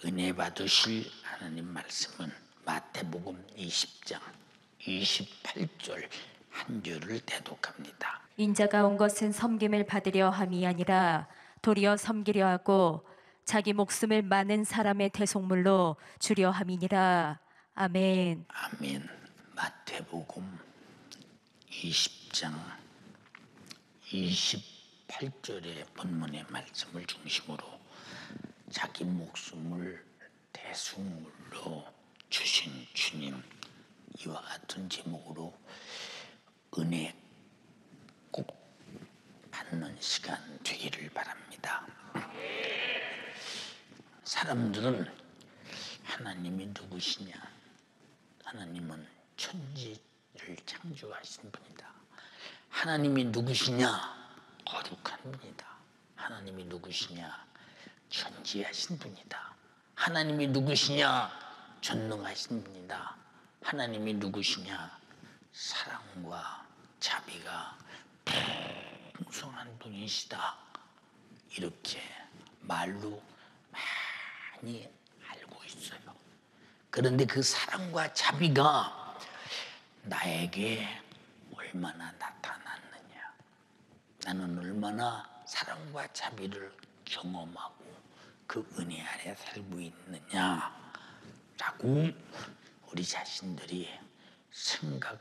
은혜 받으실 하나님 말씀은 마태복음 20장 28절 한 줄을 대독합니다. 인자가 온 것은 섬김을 받으려 함이 아니라 도리어 섬기려 하고 자기 목숨을 많은 사람의 대속물로 주려 함이니라. 아멘. 아멘. 마태복음 20장 28절의 본문의 말씀을 중심으로 자기 목숨을 대속물로 주신 주님, 이와 같은 제목으로 은혜 꼭 받는 시간 되기를 바랍니다. 사람들은 하나님이 누구시냐? 하나님은 천지를 창조하신 분이다. 하나님이 누구시냐? 거룩한 분이다. 하나님이 누구시냐? 전지하신 분이다. 하나님이 누구시냐? 전능하신 분이다. 하나님이 누구시냐? 사랑과 자비가 풍성한 분이시다. 이렇게 말로 많이 알고 있어요. 그런데 그 사랑과 자비가 나에게 얼마나 나타났느냐, 나는 얼마나 사랑과 자비를 경험하고 그 은혜 아래 살고 있느냐라고 우리 자신들이 생각해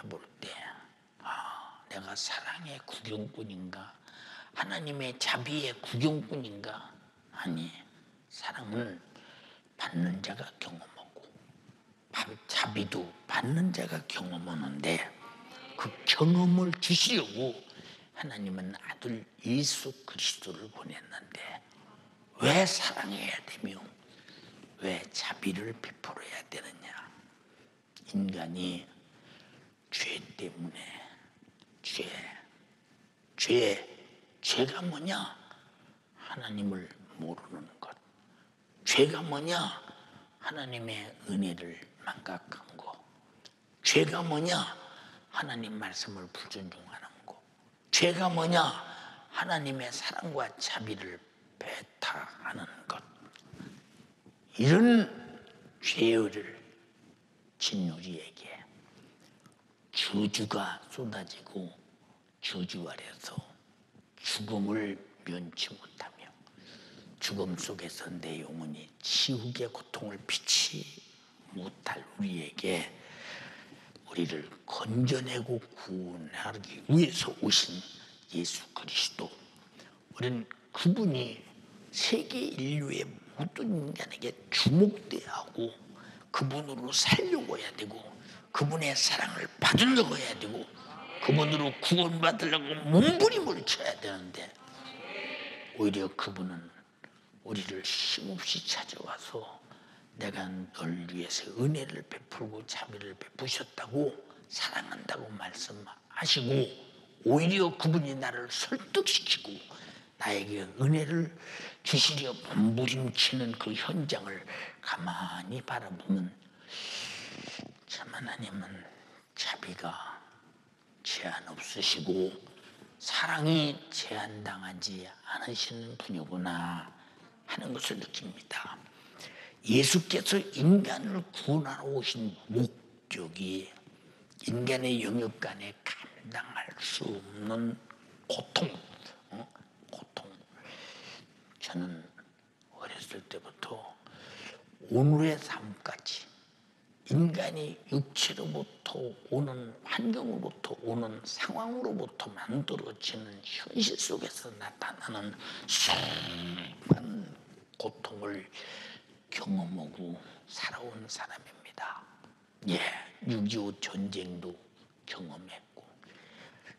볼 때, 내가 사랑의 구경꾼인가? 하나님의 자비의 구경꾼인가? 아니, 사랑은 받는 자가 경험하고 자비도 받는 자가 경험하는데, 그 경험을 주시려고 하나님은 아들 예수 그리스도를 보냈는데, 왜 사랑해야 되며 왜 자비를 베풀어야 되느냐? 인간이 죄 때문에, 죄가 뭐냐? 하나님을 모르는 것. 죄가 뭐냐? 하나님의 은혜를 망각한 거. 죄가 뭐냐? 하나님 말씀을 불존중하는 거. 죄가 뭐냐? 하나님의 사랑과 자비를 배타하는 것. 이런 죄를 진 우리에게 저주가 쏟아지고 저주 아래서 죽음을 면치 못하며 죽음 속에서 내 영혼이 지옥의 고통을 피치 못할 우리에게 우리를 건져내고 구원하기 위해서 오신 예수 그리스도, 우리는 그분이 세계 인류의 모든 인간에게 주목돼야 하고 그분으로 살려고 해야 되고 그분의 사랑을 받으려고 해야 되고 그분으로 구원받으려고 몸부림을 쳐야 되는데, 오히려 그분은 우리를 힘없이 찾아와서 내가 널 위해서 은혜를 베풀고 자비를 베푸셨다고 사랑한다고 말씀하시고, 오히려 그분이 나를 설득시키고 나에게 은혜를 주시려 몸부림치는 그 현장을 가만히 바라보면 참 하나님은 자비가 제한 없으시고 사랑이 제한당하지 않으시는 분이구나 하는 것을 느낍니다. 예수께서 인간을 구원하러 오신 목적이 인간의 영역 간에 감당할 수 없는 고통. 저는 어렸을 때부터 오늘의 삶까지 인간이 육체로부터 오는, 환경으로부터 오는 상황으로부터 만들어지는 현실 속에서 나타나는 수많은 고통을 경험하고 살아온 사람입니다. 6.25 전쟁도 경험했고,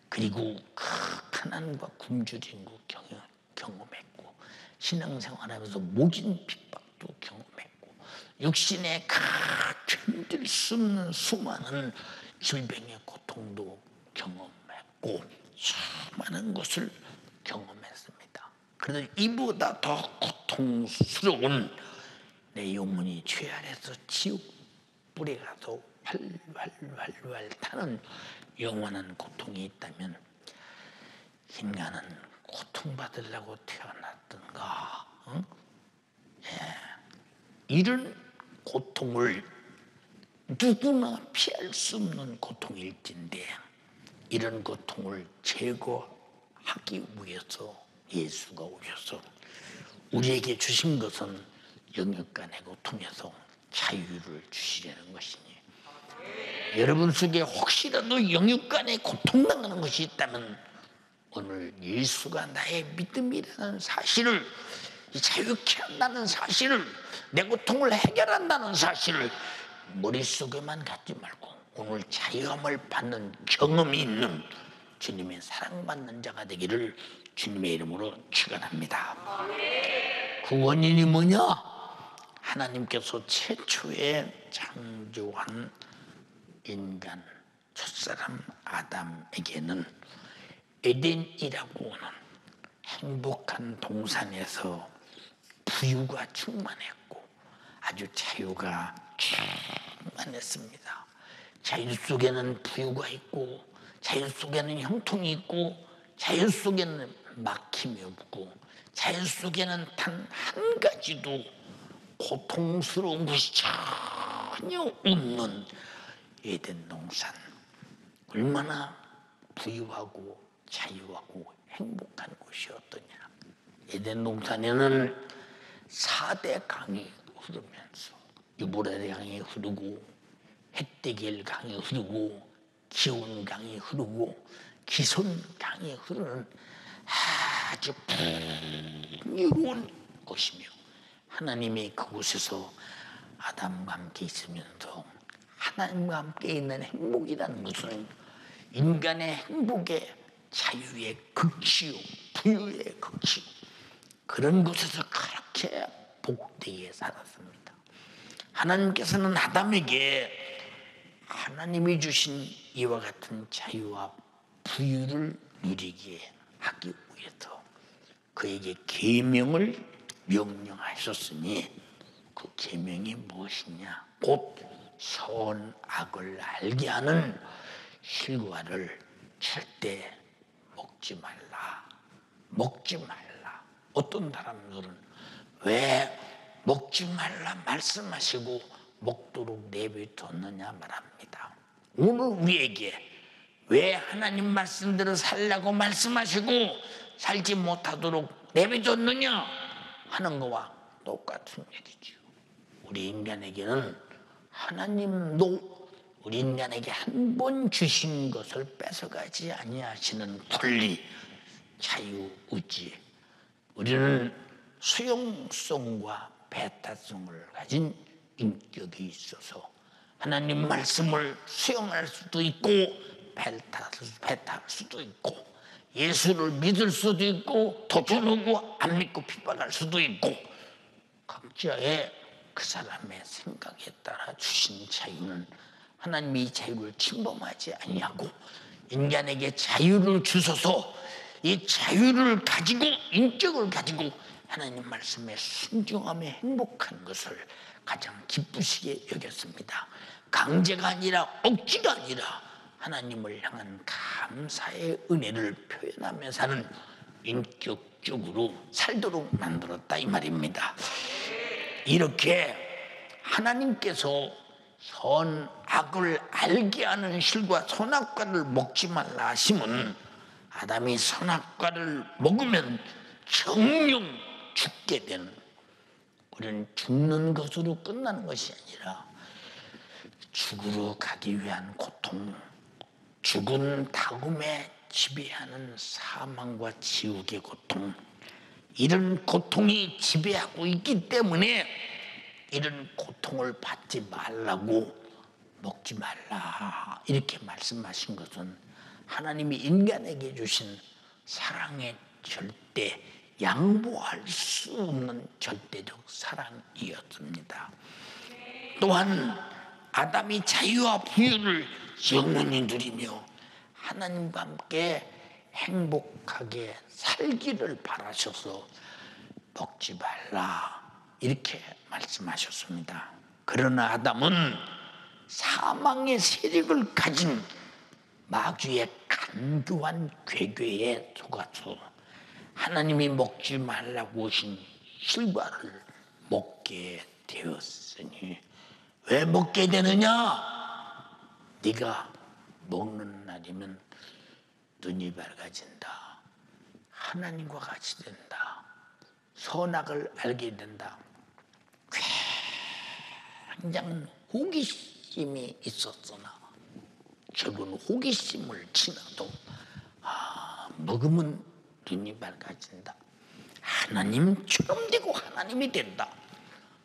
그리고 가난과 굶주림도 경험했고, 신앙생활하면서 모진 핍박도 경험했고, 육신의 견딜 수 없는 수많은 질병의 고통도 경험했고, 수많은 것을 경험했습니다. 그런데 이보다 더 고통스러운 내 영혼이 죄 아래서 지옥 불에 가서 활활 타는 영원한 고통이 있다면, 인간은 고통받으려고 태어났던가? 이런 고통을 누구나 피할 수 없는 고통일진데 이런 고통을 제거하기 위해서 예수가 오셔서 우리에게 주신 것은 영육간의 고통에서 자유를 주시려는 것이니 여러분 속에 혹시라도 영육간의 고통당하는 것이 있다면 오늘 예수가 나의 믿음이라는 사실을 자유케 한다는 사실을 내 고통을 해결한다는 사실을 머릿속에만 갖지 말고 오늘 자유함을 받는 경험이 있는 주님의 사랑받는 자가 되기를 주님의 이름으로 축원합니다. 그 원인이 뭐냐? 하나님께서 최초에 창조한 인간 첫사람 아담에게는 에덴이라고 하는 행복한 동산에서 부유가 충만했고 아주 자유가 충만했습니다. 자유 속에는 부유가 있고 자유 속에는 형통이 있고 자유 속에는 막힘이 없고 자유 속에는 단 한 가지도 고통스러운 것이 전혀 없는 에덴 동산. 얼마나 부유하고 자유하고 행복한 곳이었더냐. 에덴 동산에는 4대 강이 흐르면서 유브라데 강이 흐르고 헷데겔 강이 흐르고 기온 강이 흐르고 기손 강이 흐르는 아주 풍요로운 곳이며 하나님이 그곳에서 아담과 함께 있으면서 하나님과 함께 있는 행복이라는 것은 인간의 행복의 자유의 극치요 부유의 극치요 그런 곳에서 그렇게 복되게 살았습니다. 하나님께서는 아담에게 하나님이 주신 이와 같은 자유와 부유를 누리게 하기 위해서 그에게 계명을 명령하셨으니 그 계명이 무엇이냐? 곧 선악을 알게 하는 실과를 절대 먹지 말라. 먹지 말라. 어떤 사람들은 왜 먹지 말라 말씀하시고 먹도록 내버려뒀느냐 말합니다. 오늘 우리에게 왜 하나님 말씀대로 살라고 말씀하시고 살지 못하도록 내버려뒀느냐 하는 것과 똑같은 얘기죠. 우리 인간에게는 하나님도 우리 인간에게 한 번 주신 것을 뺏어가지 아니하시는 권리, 자유, 의지. 우리는 수용성과 배타성을 가진 인격이 있어서 하나님 말씀을 수용할 수도 있고 배타할 수도 있고 예수를 믿을 수도 있고 도전하고 안 믿고 핍박할 수도 있고 각자의 그 사람의 생각에 따라 주신 자유는 하나님이 이 자유를 침범하지 아니하고 인간에게 자유를 주셔서 이 자유를 가지고 인격을 가지고 하나님 말씀에 순종하며 행복한 것을 가장 기쁘시게 여겼습니다. 강제가 아니라 억지가 아니라 하나님을 향한 감사의 은혜를 표현하며 사는 인격적으로 살도록 만들었다 이 말입니다. 이렇게 하나님께서 선악을 알게 하는 실과 선악과를 먹지 말라 하시면 아담이 선악과를 먹으면 정령 죽게 되는, 우리는 죽는 것으로 끝나는 것이 아니라 죽으러 가기 위한 고통, 죽은 다음에 지배하는 사망과 지옥의 고통, 이런 고통이 지배하고 있기 때문에 이런 고통을 받지 말라고 먹지 말라 이렇게 말씀하신 것은 하나님이 인간에게 주신 사랑의 절대 양보할 수 없는 절대적 사랑이었습니다. 또한 아담이 자유와 부유를 영원히 누리며 하나님과 함께 행복하게 살기를 바라셔서 먹지 말라 이렇게 말씀하셨습니다. 그러나 아담은 사망의 세력을 가진 마귀의 간교한 괴괴에 속아서 하나님이 먹지 말라고 하신 실과를 먹게 되었으니 왜 먹게 되느냐? 네가 먹는 날이면 눈이 밝아진다. 하나님과 같이 된다. 선악을 알게 된다. 굉장한 호기심이 있었으나 적은 호기심을 지나도 먹으면 눈이 밝아진다. 하나님처럼 되고 하나님이 된다.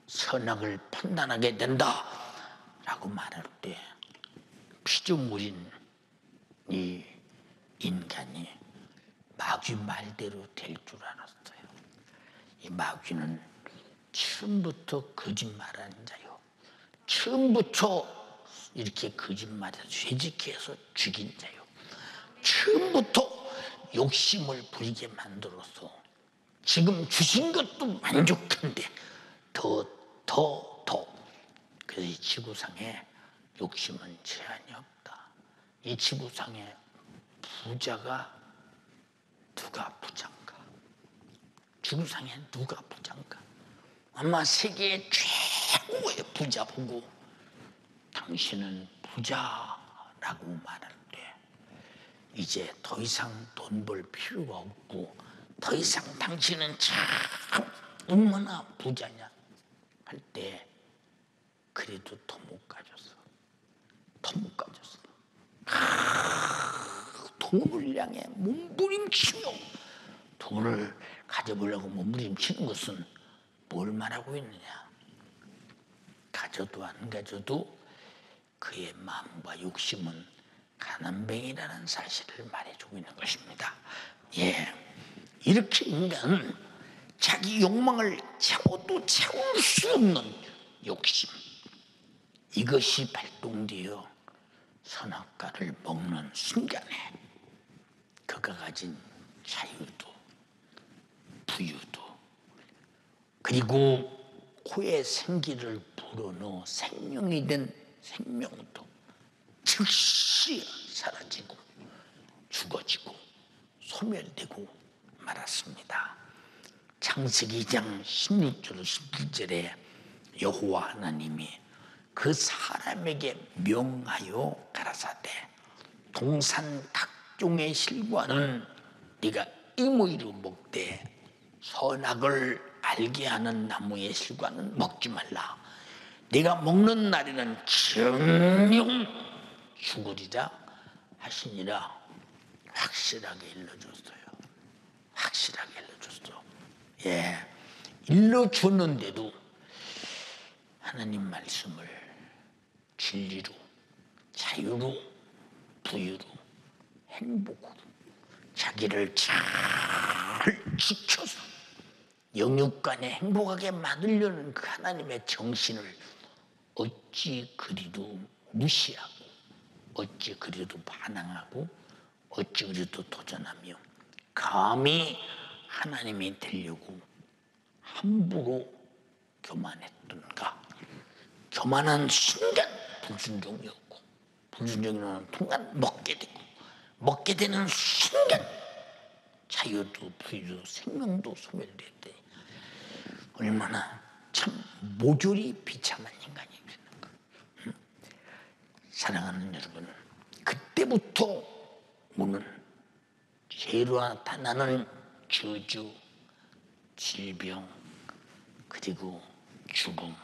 선악을 판단하게 된다. 라고 말할 때 피조물인 이 인간이 마귀 말대로 될 줄 알았어요. 이 마귀는 처음부터 거짓말하는 자요. 처음부터 이렇게 거짓말해서 죄짓게 해서 죽인 자요. 처음부터 욕심을 부리게 만들어서 지금 주신 것도 만족한데 더. 그래서 이 지구상에 욕심은 제한이 없다. 이 지구상에 부자가 누가 부자인가? 지구상에 누가 부자인가? 아마 세계의 최고의 부자보고 당신은 부자라고 말할 때 이제 더 이상 돈 벌 필요가 없고 더 이상 당신은 참 얼마나 부자냐 할 때 그래도 더 못 가졌어. 더 못 가졌어. 돈을 향해 몸부림치며 돈을 가져보려고 몸부림치는 것은 뭘 말하고 있느냐? 가져도 안 가져도 그의 마음과 욕심은 가난뱅이라는 사실을 말해주고 있는 것입니다. 예, 이렇게 인간은 자기 욕망을 채워도 채울 수 없는 욕심, 이것이 발동되어 선악과를 먹는 순간에 그가 가진 자유도 부유도 그리고 코에 생기를 불어넣어 생명이 된 생명도 즉시 사라지고 죽어지고 소멸되고 말았습니다. 창세기 2장 16절 17절에 여호와 하나님이 그 사람에게 명하여 가라사대 동산 각종의 실과는 네가 임의로 먹되 선악을 알게 하는 나무의 실과는 먹지 말라. 네가 먹는 날에는 정령 죽으리라 하시니라. 확실하게 일러줬어요. 확실하게 일러줬어. 예, 일러줬는데도 하나님 말씀을 진리로, 자유로, 부유로, 행복으로 자기를 잘 지켜서 영육간에 행복하게 만들려는 그 하나님의 정신을 어찌 그리도 무시하고 어찌 그리도 반항하고 어찌 그리도 도전하며 감히 하나님이 되려고 함부로 교만했던가. 교만한 순간 불순종이었고 불순종이라는 순간 먹게 되고 먹게 되는 순간 자유도 부유도 생명도 소멸될 때 얼마나 참 모조리 비참한 인간이 되는가. 사랑하는 여러분, 그때부터 오는 죄로 나타나는 저주, 질병, 그리고 죽음,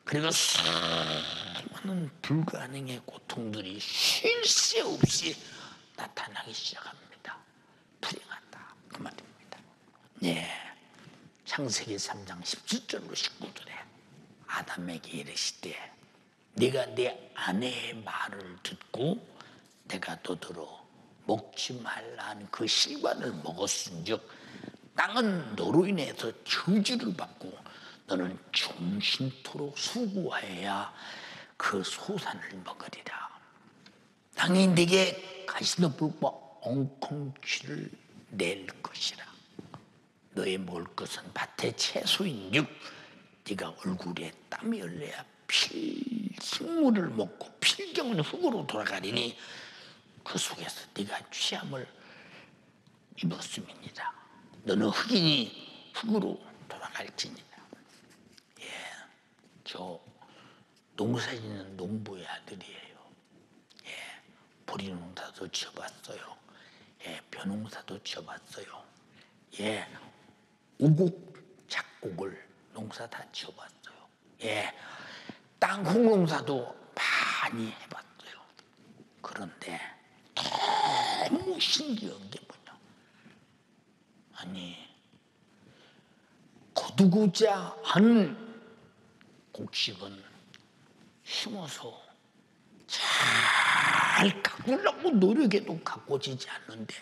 그리고 수많은 불가능의 고통들이 쉴 새 없이 나타나기 시작합니다. 불행하다 그 말입니다. 네, 창세기 3장 17절로 19절에 아담에게 이르시되 네가 내 아내의 말을 듣고 내가 너더러 먹지 말라는 그 실과를 먹었은즉 땅은 너로 인해서 저주를 받고 너는 종신토록 수고하여야 그 소산을 먹으리라. 땅이 네게 가시덤불과 엉겅퀴를 낼 것이라. 너의 먹을 것은 밭의 채소인즉 네가 얼굴에 땀이 흘려야 식물을 먹고 필경은 흙으로 돌아가리니 그 속에서 네가 취함을 입었음이니라. 너는 흙이니 흙으로 돌아갈지니라. 예, 저 농사짓는 농부의 아들이에요. 예, 보리 농사도 지어봤어요. 예, 벼농사도 지어봤어요. 예, 우곡, 작곡을 농사 다 지어봤어요. 예, 땅콩 농사도 많이 해봤어요. 그런데 너무 신기한 게 뭐냐? 아니, 거두고자 하는 곡식은 심어서 잘 가꾸려고 노력해도 가꿔지지 않는데,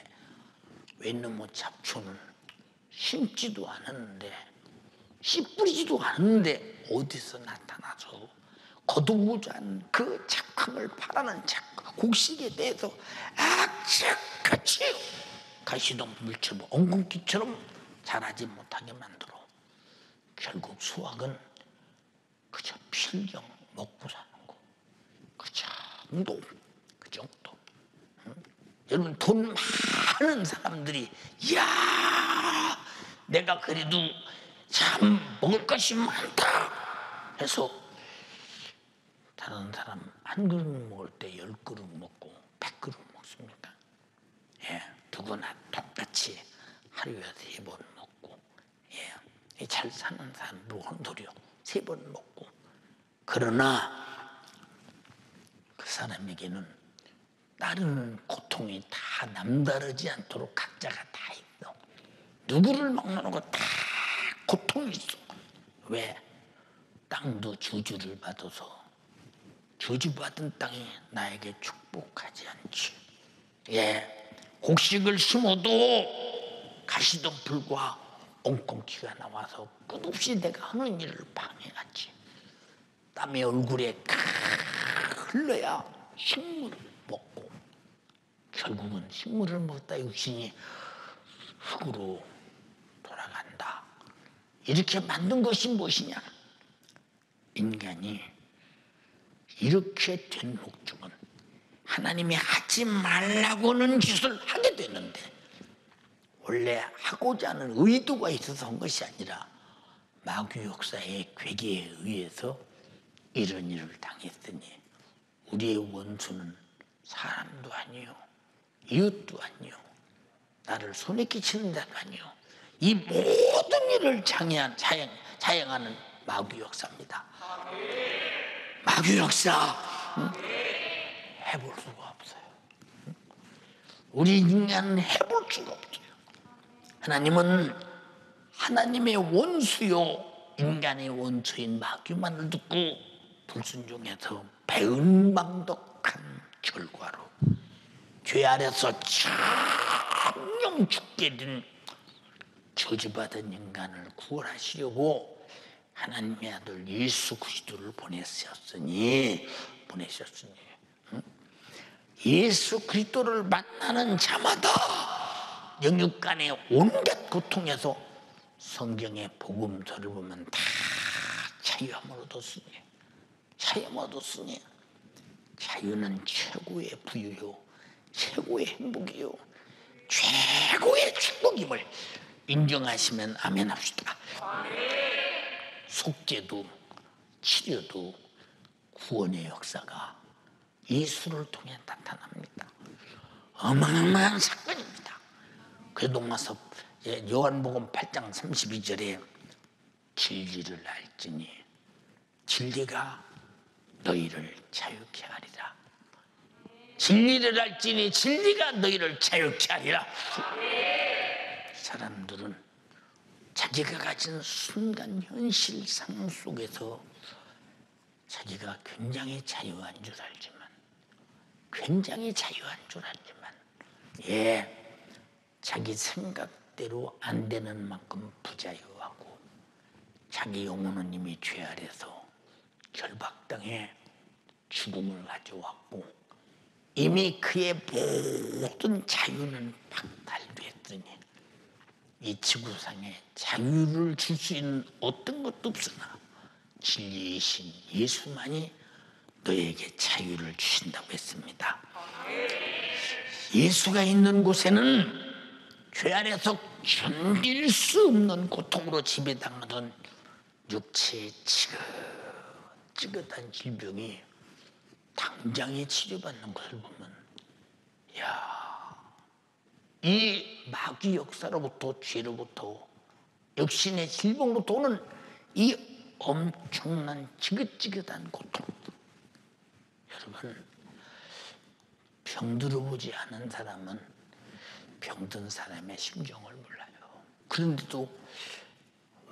왜냐면 잡초는 심지도 않았는데, 씨 뿌리지도 않았는데 어디서 나타나서 거두고자 하는 그 착함을 바라는 곡식에 대해서 악착같이 가시던 물처럼 엉겅퀴처럼 자라지 못하게 만들어 결국 수확은 그저 필경 먹고 사는 거. 그 정도, 그 정도. 응? 여러분, 돈 많은 사람들이 이야, 내가 그래도 참 먹을 것이 많다 해서 다른 사람 한 그릇 먹을 때 10그릇 먹고 100그릇 먹습니다. 예, 누구나 똑같이 하루에 3번 먹고, 예, 잘 사는 사람도 헌소리요 3번 먹고. 그러나 그 사람에게는 따르는 고통이 다 남다르지 않도록 각자가 다 있어. 누구를 먹는 거 다 고통이 있어. 왜? 땅도 저주를 받아서 저주받은 땅이 나에게 축복하지 않지. 예, 곡식을 심어도 가시덤불과 엉겅퀴가 나와서 끝없이 내가 하는 일을 방해하지. 땀이 얼굴에 흘러야 식물을 먹고, 결국은 식물을 먹다 육신이 흙으로 돌아간다. 이렇게 만든 것이 무엇이냐? 인간이 이렇게 된 목적은 하나님이 하지 말라고 하는 짓을 하게 되는데, 원래 하고자 하는 의도가 있어서 한 것이 아니라 마귀 역사의 괴계에 의해서 이런 일을 당했으니, 우리의 원수는 사람도 아니요 이웃도 아니요 나를 손에 끼치는 자도 아니요 이 모든 일을 자행하는 마귀 역사입니다. 마귀 역사 해볼 수가 없어요. 우리 인간은 해볼 수가 없어요. 하나님은 하나님의 원수요 인간의 원수인 마귀만을 듣고 불순종해서 배은망덕한 결과로 죄 아래서 정령 죽게 된 저주받은 인간을 구원하시려고 하나님의 아들 예수 그리스도를 보내셨으니 예수 그리스도를 만나는 자마다 영육간의 온갖 고통에서 성경의 복음서를 보면 다 자유함을 얻었으니, 자유는 최고의 부유요 최고의 행복이요 최고의 축복임을 인정하시면 아멘 합시다. 속죄도 치료도 구원의 역사가 예수를 통해 나타납니다. 어마어마한 사건입니다. 그동안서 요한복음 8장 32절에 진리를 알지니 진리가 너희를 자유케 하리라. 진리를 알지니 진리가 너희를 자유케 하리라. 사람들은 자기가 가진 순간 현실 상황 속에서 자기가 굉장히 자유한 줄 알지만 자기 생각대로 안 되는 만큼 부자유하고 자기 영혼은 이미 죄 아래서 결박당해 죽음을 가져왔고 이미 그의 모든 자유는 박탈됐으니 이 지구상에 자유를 줄 수 있는 어떤 것도 없으나 진리이신 예수만이 너에게 자유를 주신다고 했습니다. 예수가 있는 곳에는 죄 아래서 견딜 수 없는 고통으로 지배당하던 육체의 지긋지긋한 질병이 당장에 치료받는 것을 보면, 야, 이 마귀 역사로부터, 죄로부터, 역신의 질병부터 오는 이 엄청난 지긋지긋한 고통. 여러분, 병들어보지 않은 사람은 병든 사람의 심정을 몰라요. 그런데도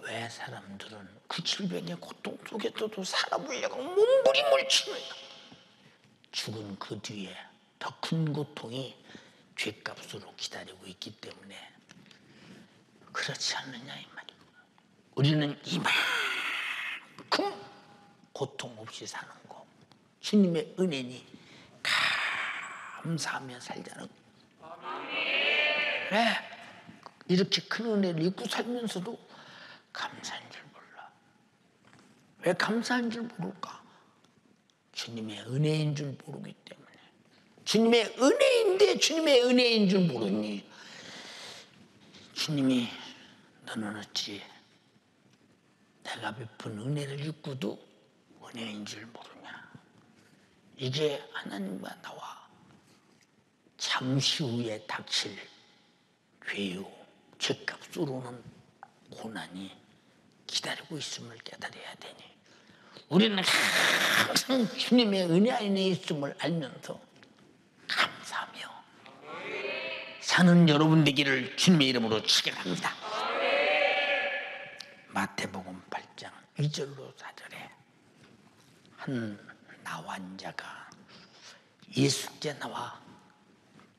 왜 사람들은 그 질병의 고통 속에서도 살아보려고 몸부림을 치느냐? 죽은 그 뒤에 더 큰 고통이 죗값으로 기다리고 있기 때문에 그렇지 않느냐 이 말이고, 우리는 이만큼 고통 없이 사는 거 주님의 은혜니 감사하며 살자는 거. 왜 이렇게 큰 은혜를 입고 살면서도 감사한 줄 몰라? 왜 감사한 줄 모를까? 주님의 은혜인 줄 모르기 때문에. 주님의 은혜인데 주님의 은혜인 줄 모르니 주님이 너는 어찌 내가 베푼 은혜를 입고도 은혜인 줄 모르냐? 이게 하나님과 나와 잠시 후에 닥칠 죄요, 죄값으로는 고난이 기다리고 있음을 깨달아야 되니, 우리는 항상 주님의 은혜 안에 있음을 알면서 감사하며 사는 여러분 되기를 주님의 이름으로 축원합니다. 마태복음 8장 2절로 4절에 한 나환자가 예수께 나와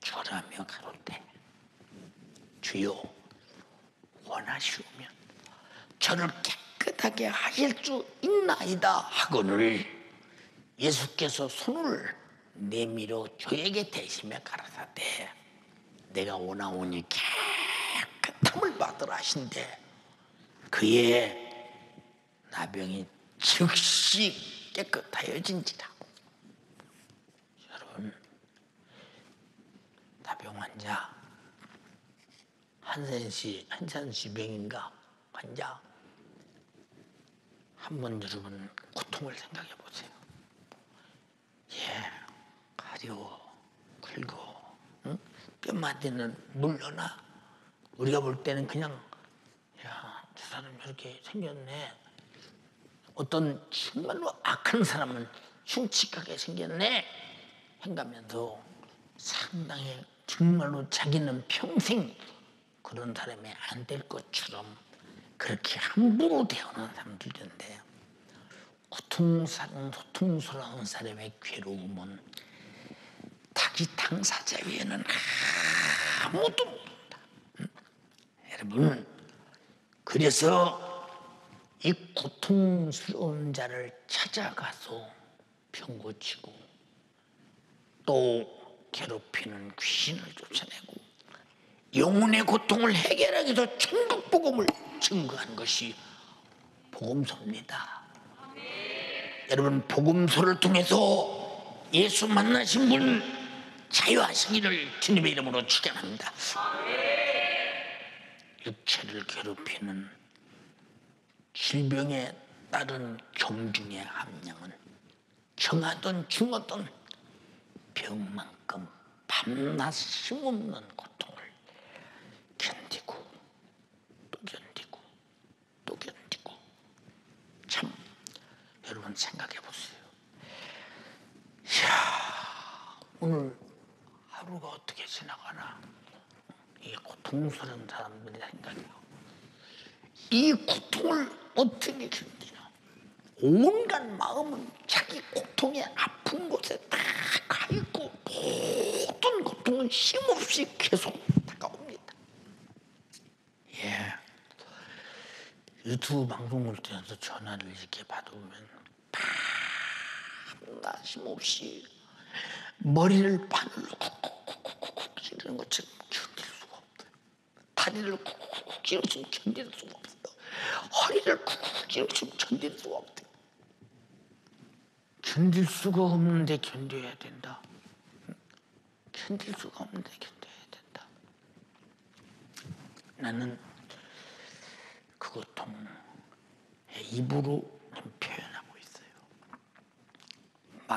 절하며 가로되 주여 원하시오면 저를 깨끗하게 하실 수 있나이다 하거늘 예수께서 손을 내밀어 저에게 대시며 가라사대 내가 원하오니 깨끗함을 받으라 하신대 그의 나병이 즉시 깨끗하여진지라. 여러분, 나병 환자 한산시병인가 환자 한번 여러분 고통을 생각해 보세요. 예, 가려워, 긁어, 응? 뼈마디는 물러나. 우리가 볼 때는 그냥 야, 저 사람 저렇게 생겼네. 어떤 정말로 악한 사람은 흉측하게 생겼네 행가면서 상당히 정말로 자기는 평생 그런 사람이 안 될 것처럼 그렇게 함부로 대하는 사람들인데, 고통스러운 사람의 괴로움은 자기 당사자 외에는 아무도 모른다. 여러분, 그래서 이 고통스러운 자를 찾아가서 병 고치고 또 괴롭히는 귀신을 쫓아내고 영혼의 고통을 해결하기 위해서 천국 복음을 증거한 것이 복음서입니다. 여러분, 복음서를 통해서 예수 만나신 분 자유하시기를 주님의 이름으로 축원합니다. 육체를 괴롭히는 질병에 따른 경중의 함량은 정하든 중하든 병만큼 밤낮 쉼없는 고통을 견디고 또 견디고 또 견디고. 참 여러분 생각해 보세요. 이야, 오늘 하루가 어떻게 지나가나 이 고통스러운 사람들이 생각해요. 이 고통을 어떻게 견디나. 온갖 마음은 자기 고통의 아픈 곳에 다 가있고 모든 고통은 쉼없이 계속 다가옵니다. 예, 유튜브 방송을 통해서 전화를 이렇게 받아보면 밤낮 쉼없이 머리를 바늘로 쿡쿡쿡쿡 찌르는 것처럼 견딜 수가 없어요. 다리를 쿡쿡쿡 찌르면 견딜 수가 없어요. 허리를 쿡쿡 찌르면 견딜 수가 없어요. 견딜 수가 없는데 견뎌야 된다. 견딜 수가 없는데 견뎌야 된다. 나는 그 고통을 입으로 표현하고 있어요.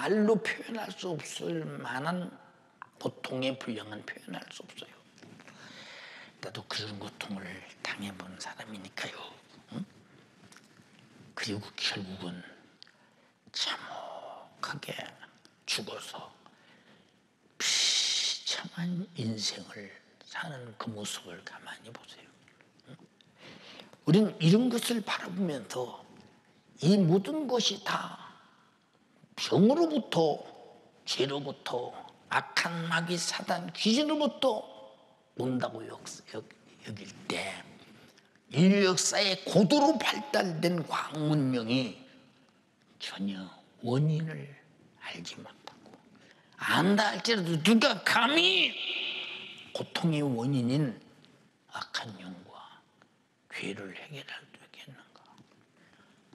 말로 표현할 수 없을 만한 고통의 분량은 표현할 수 없어요. 나도 그런 고통을 당해본 사람이니까요. 응? 그리고 결국은 참혹하게 죽어서 비참한 인생을 사는 그 모습을 가만히 보세요. 우리는 이런 것을 바라보면서 이 모든 것이 다 병으로부터, 죄로부터, 악한 마귀 사단 귀신으로부터 온다고 여길 때 인류 역사에 고도로 발달된 과학 문명이 전혀 원인을 알지 못하고, 안다 할지라도 누가 감히 고통의 원인인 악한 영과 죄를 해결할 수 있겠는가?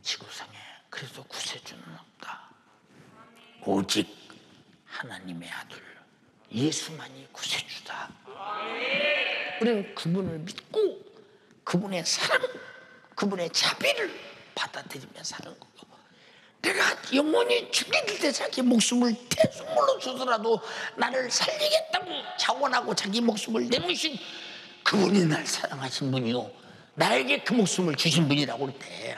지구상에 그래서 구세주는 없다. 오직 하나님의 아들 예수만이 구세주다. 우리는 그분을 믿고 그분의 사랑, 그분의 자비를 받아들이며 사는 거예요. 내가 영원히 죽일 때 자기 목숨을 대속물로 주더라도 나를 살리겠다고 자원하고 자기 목숨을 내놓으신 그분이 날 사랑하신 분이요, 나에게 그 목숨을 주신 분이라고 할 때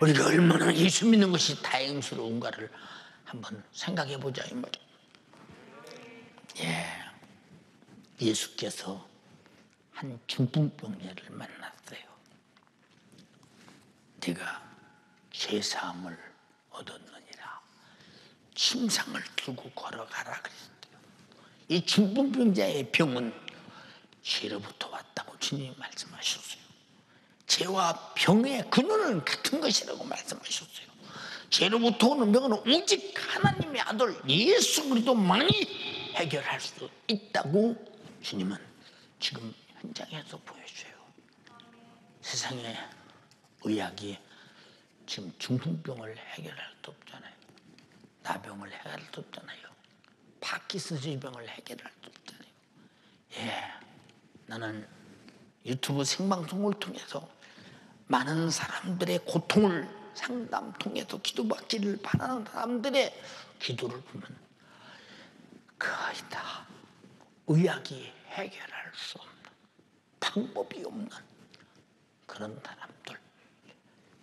우리가 얼마나 예수 믿는 것이 다행스러운가를 한번 생각해 보자 이 말이에요. 예수께서 한 중풍병자를 만났어요. 네가 죄사함을 얻었느니라, 침상을 들고 걸어가라 그랬어요. 이 중풍병자의 병은 죄로부터 왔다고 주님이 말씀하셨어요. 죄와 병의 근원은 같은 것이라고 말씀하셨어요. 죄로부터 오는 병은 오직 하나님의 아들 예수 그리스도만이 해결할 수 있다고 주님은 지금 현장에서 보여줘요. 세상에 의학이 지금 중풍병을 해결할 수 없잖아요. 나병을 해결할 수 없잖아요. 파킨슨의 병을 해결할 수 없잖아요. 나는 유튜브 생방송을 통해서 많은 사람들의 고통을 상담 통해서 기도받기를 바라는 사람들의 기도를 보면 거의 다 의학이 해결할 수 없는, 방법이 없는 그런 사람들.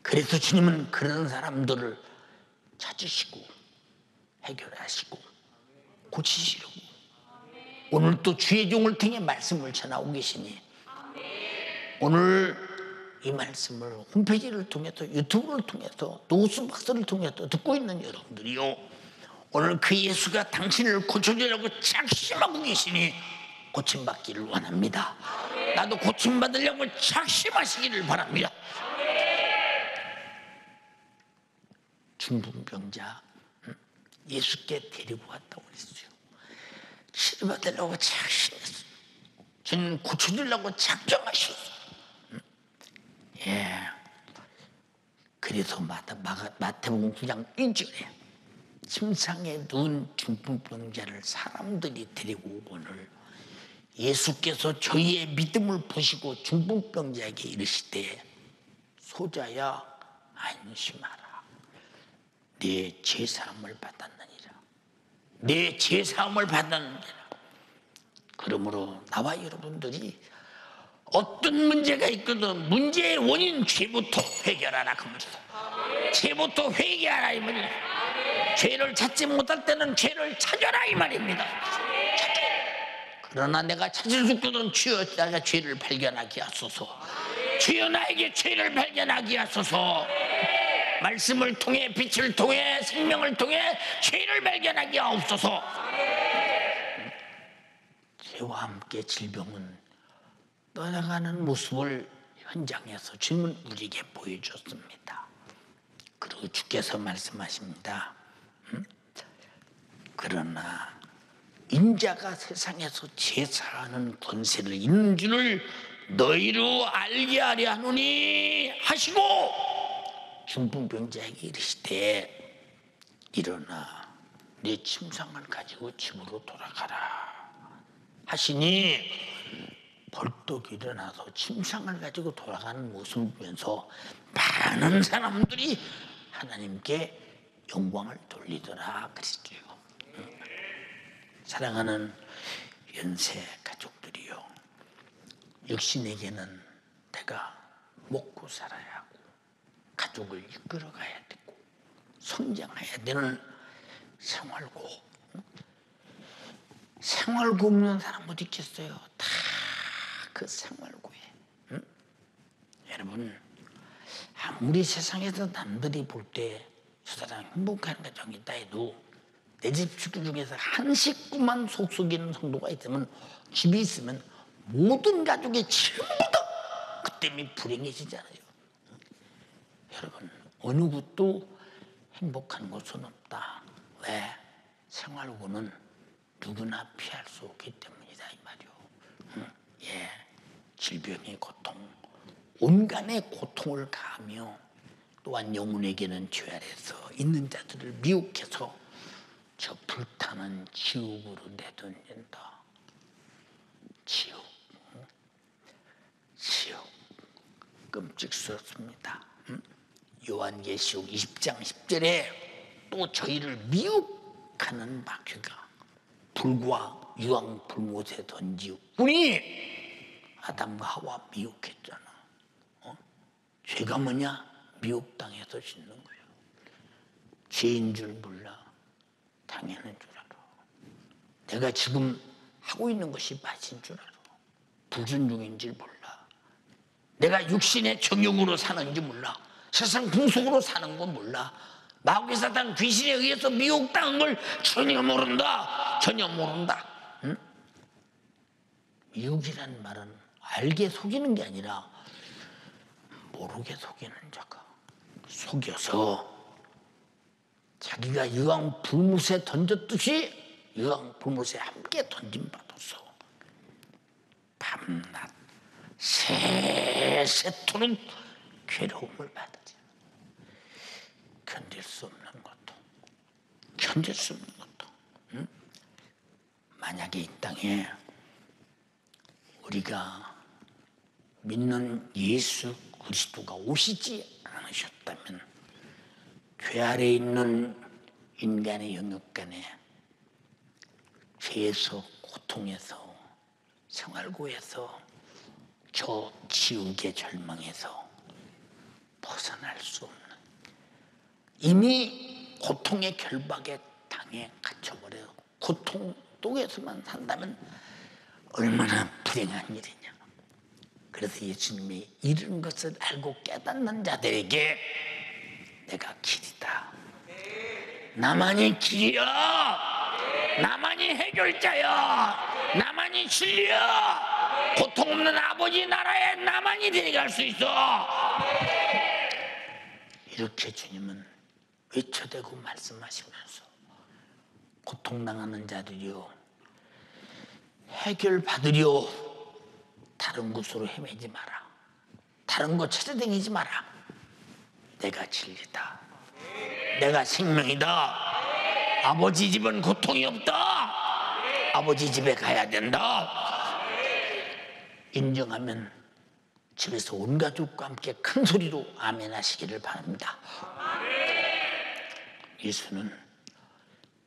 그래서 주님은 그런 사람들을 찾으시고 해결하시고 고치시려고 오늘 또 주의 종을 통해 말씀을 전하고 계시니, 오늘 이 말씀을 홈페이지를 통해서, 유튜브를 통해서, 노스박스를 통해서 듣고 있는 여러분들이요, 오늘 그 예수가 당신을 고쳐주려고 작심하고 계시니 고침받기를 원합니다. 나도 고침받으려고 작심하시기를 바랍니다. 중풍병자 예수께 데리고 왔다고 그랬어요. 치료받으려고 작심했어요. 주님 고쳐주려고 작정하셨어요. 그래서 마태복음 9장 1절에 침상에 누운 중풍병자를 사람들이 데리고 오거늘 예수께서 저희의 믿음을 보시고 중풍병자에게 이르시되 소자야 안심하라, 내 죄사함을 받았느니라. 내 죄사함을 받았느니라. 그러므로 나와 여러분들이 어떤 문제가 있거든 문제의 원인 죄부터 해결하라 그 말이다. 죄부터 회개하라 이 말이다. 죄를 찾지 못할 때는 죄를 찾아라 이 말입니다. 그러나 내가 찾을 수 없거든 주여 나가 죄를 발견하게 하소서. 주여 나에게 죄를 발견하게 하소서. 말씀을 통해 빛을 통해 생명을 통해 죄를 발견하게 하옵소서. 죄와 함께 질병은 떠나가는 모습을 현장에서 주님은 우리에게 보여줬습니다. 그리고 주께서 말씀하십니다. 그러나 인자가 세상에서 제사하는 권세를 있는 줄을 너희로 알게 하려 하노니 하시고 중풍병자에게 이르시되 일어나 네 침상을 가지고 집으로 돌아가라 하시니 벌떡 일어나서 침상을 가지고 돌아가는 모습을 보면서 많은 사람들이 하나님께 영광을 돌리더라 그랬죠. 사랑하는 연세 가족들이요, 역시 내게는 내가 먹고 살아야 하고 가족을 이끌어가야 되고 성장해야 되는 생활고, 생활고 없는 사람 어디 있겠어요? 다 그 생활고에. 여러분, 아무리 세상에서 남들이 볼 때 저 사람 행복한 가정이다 해도 내 집 식구 중에서 한 식구만 속 썩이는 성도가 있으면, 집이 있으면 모든 가족이 전부 다 그 때문에 불행해지잖아요. 여러분, 어느 곳도 행복한 곳은 없다. 왜? 생활고는 누구나 피할 수 없기 때문이다 이 말이요. 예, 질병의 고통, 온갖의 고통을 가하며 또한 영혼에게는 죄 아래서 있는 자들을 미혹해서 저 불타는 지옥으로 내던진다. 지옥, 지옥, 끔찍스럽습니다. 요한계시록 20장 10절에 또 저희를 미혹하는 마귀가 불과 유황불못에 던지우니 아담과 하와 미혹했잖아. 죄가 뭐냐? 미혹당해서 짓는 거예요. 죄인 줄 몰라. 당연한 줄 알아. 내가 지금 하고 있는 것이 맞은 줄 알아. 불순종인 줄 몰라. 내가 육신의 정욕으로 사는지 몰라. 세상 풍속으로 사는 건 몰라. 마귀 사탄 귀신에 의해서 미혹당한 걸 전혀 모른다. 전혀 모른다. 응? 미혹이라는 말은 알게 속이는 게 아니라 모르게 속이는 자가 속여서 자기가 유황 불못에 던졌듯이 유황 불못에 함께 던짐받아서 밤낮 새토록 괴로움을 받으죠. 견딜 수 없는 것도, 견딜 수 없는 것도. 응? 만약에 이 땅에 우리가 믿는 예수 그리스도가 오시지 않으셨다면 죄 아래 있는 인간의 영역 간에 죄에서, 고통에서, 생활고에서, 저 지옥의 절망에서 벗어날 수 없는, 이미 고통의 결박에 당해 갇혀버려요. 고통 속에서만 산다면 얼마나 불행한 일이냐. 그래서 예수님이 이런 것을 알고 깨닫는 자들에게 내가 길이다. 나만이 길이야. 나만이 해결자야. 나만이 진리야. 고통 없는 아버지 나라에 나만이 데려갈 수 있어. 이렇게 주님은 외쳐대고 말씀하시면서 고통당하는 자들이요, 해결받으려 다른 곳으로 헤매지 마라. 다른 곳 찾아다니지 마라. 내가 진리다. 내가 생명이다. 아버지 집은 고통이 없다. 아버지 집에 가야 된다. 인정하면 집에서 온 가족과 함께 큰 소리로 아멘 하시기를 바랍니다. 예수는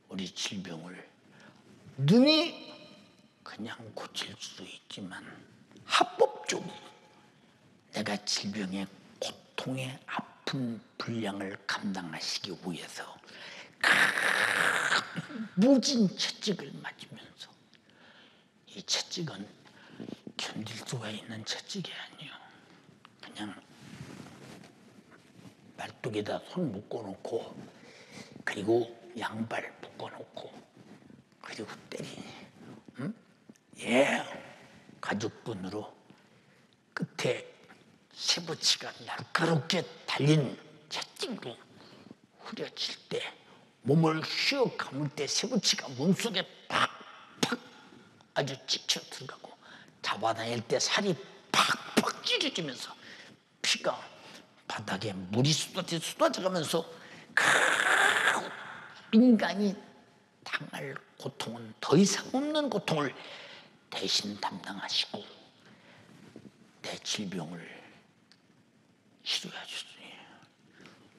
우리 질병을 능히 그냥 고칠 수도 있지만 합법적으로 내가 질병의 고통의 아픈 분량을 감당하시기 위해서 무진 채찍을 맞으면서, 이 채찍은 견딜 수가 있는 채찍이 아니에요. 그냥 말뚝에다 손 묶어놓고, 그리고 양발 묶어놓고, 그리고 때리니. 응? 예, 가죽끈으로 끝에 쇠붙이가 날카롭게 달린 채찍으로 후려칠 때, 몸을 휘어 감을 때 쇠붙이가 몸속에 팍팍 아주 찍혀 들어가고, 잡아다닐 때 살이 팍팍 찢어지면서 피가 바닥에 물이 쏟아져가면서 인간이 당할 고통은 더 이상 없는 고통을 대신 담당하시고 내 질병을 치료해 주시니,